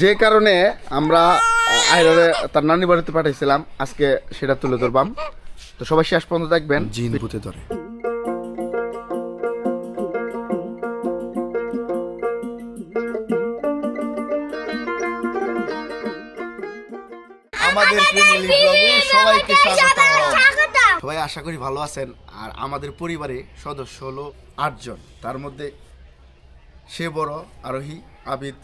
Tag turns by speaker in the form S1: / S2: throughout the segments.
S1: যে কারণে আমরা আয়রারে তার নানি বাড়িতে পাঠাইছিলাম, আজকে সেটা তুলে ধরবাম। তো সবাই শেষ পর্যন্ত দেখবেন। জিন ভূতে ধরে আমাদের ফ্যামিলি ব্লগে সবাইকে স্বাগত। সবাই আশা করি ভালো আছেন। আর আমাদের পরিবারে সদস্য হলো 8 জন। তার মধ্যে সে বড় আরোহী, আবিদ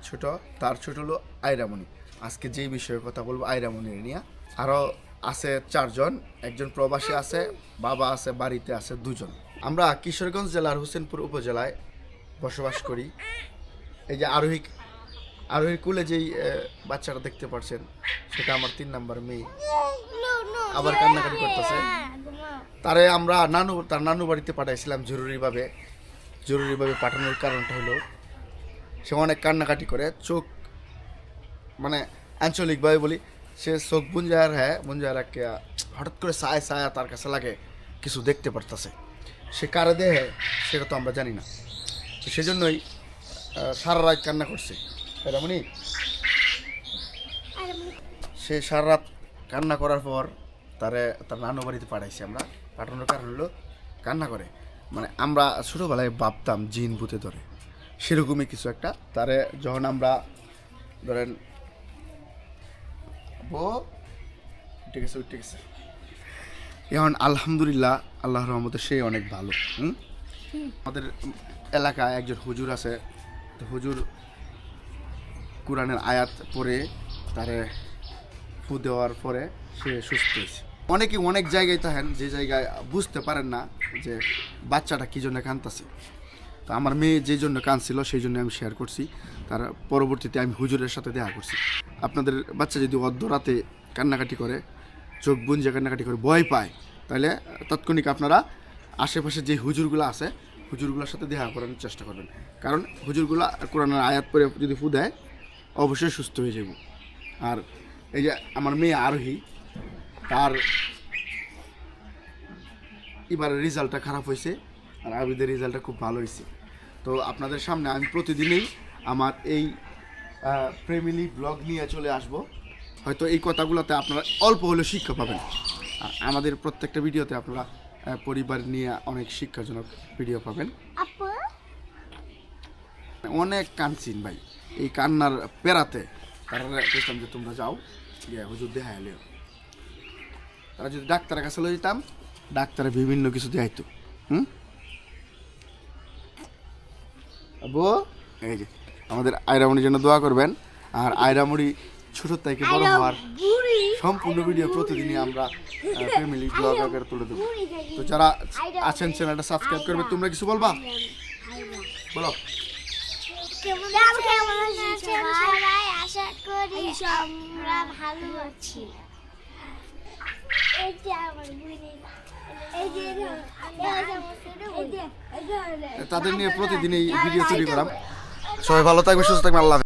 S1: ছোট, তার ছোট হলো আয়রামণি। আজকে যেই বিষয়ে কথা বলবো আয়রামণির নিয়ে। আরও আছে 4 জন, একজন প্রবাসী আছে, বাবা আছে, বাড়িতে আছে 2 জন। আমরা কিশোরগঞ্জ জেলার হোসেনপুর উপজেলায় বসবাস করি। এই যে আরোহীর কুলে যেই বাচ্চাটা দেখতে পাচ্ছেন, সেটা আমার 3 নাম্বার মেয়ে। আবার কান্নাকাটি করতেছে। তারে আমরা তার নানু বাড়িতে পাঠাইছিলাম জরুরিভাবে পাঠানোর কারণটা হলো সে অনেক কান্নাকাটি করে, চোখ মানে আঞ্চলিকভাবে বলি, সে চোখ বুঞ্জার হঠাৎ করে ছায়া তার কাছে লাগে কিছু দেখতে পারতেছে। সে কারে দেহে সেটা তো আমরা জানি না। তো সেজন্যই সারা রাত কান্না করছে এরমনি। সে সারা রাত কান্না করার পর তার নানু বাড়িতে পাঠাইছি আমরা। পাঠানোর কারণ হলো কান্না করে, মানে আমরা ছোটোবেলায় ভাবতাম জিন ভূতে ধরে, সেরকমই কিছু একটা। তারে যখন আমরা ধরেন ঠিক আছে এখন আলহামদুলিল্লাহ, আল্লাহর রহমতে সে অনেক ভালো। আমাদের এলাকায় একজন হুজুর আছে, তো হুজুর কোরআনের আয়াত পড়ে তারে ফু দেওয়ার পরে সে সুস্থ হয়েছে। অনেকে অনেক জায়গায় থাকেন যে জায়গায় বুঝতে পারেন না যে বাচ্চাটা কী জন্য কাঁদতেছে। তো আমার মেয়ে যে জন্য কাঁদছিল সেই জন্য আমি শেয়ার করছি। তার পরবর্তীতে আমি হুজুরের সাথে দেখা করছি। আপনাদের বাচ্চা যদি অর্ধরাতে কান্নাকাটি করে, চোখ বুঞ্জে কান্নাকাটি করে, ভয় পায়, তাহলে তাৎক্ষণিক আপনারা আশেপাশে যে হুজুরগুলো আছে হুজুরগুলোর সাথে দেখা করানোর চেষ্টা করবেন। কারণ হুজুরগুলো কোরআনের আয়াত পরে যদি ফু দেয় অবশ্যই সুস্থ হয়ে যাব। আর এই যে আমার মেয়ে আরোহী, তার এবার রেজাল্টটা খারাপ হয়েছে, আর আবিদের রেজাল্টটা খুব ভালো হয়েছে। তো আপনাদের সামনে আমি প্রতিদিনই আমার এই ফ্যামিলি ব্লগ নিয়ে চলে আসব। হয়তো এই কথাগুলোতে আপনারা অল্প হলেও শিক্ষা পাবেন। আর আমাদের প্রত্যেকটা ভিডিওতে আপনারা পরিবার নিয়ে অনেক শিক্ষাজনক ভিডিও পাবেন। অনেক কাঁদছিন ভাই, এই কান্নার পেরাতে তারা বলতাম যে তোমরা যাও হুজুর দেখা এলেও। তারা যদি ডাক্তারের কাছে লয়ে যেতাম, ডাক্তারে বিভিন্ন কিছু দেখাইতো। এই যে আমাদের আয়রামণির জন্য দোয়া করবেন। আর আয়রামণি ছোট থেকে বড় হওয়ার সম্পূর্ণ ভিডিও প্রতিদিনই আমরা ফ্যামিলি ব্লগ আকারে তুলে দেবো। তো যারা আছেন চ্যানেলটা সাবস্ক্রাইব করবে। তোমরা কিছু বলবা? বলো।
S2: আশা করি আমরা ভালো আছি।
S1: তাদের নিয়ে প্রতিদিন এই ভিডিও তৈরি করাম। সবাই ভালো থাকবে, সুস্থ থাকবে। আল্লাহ।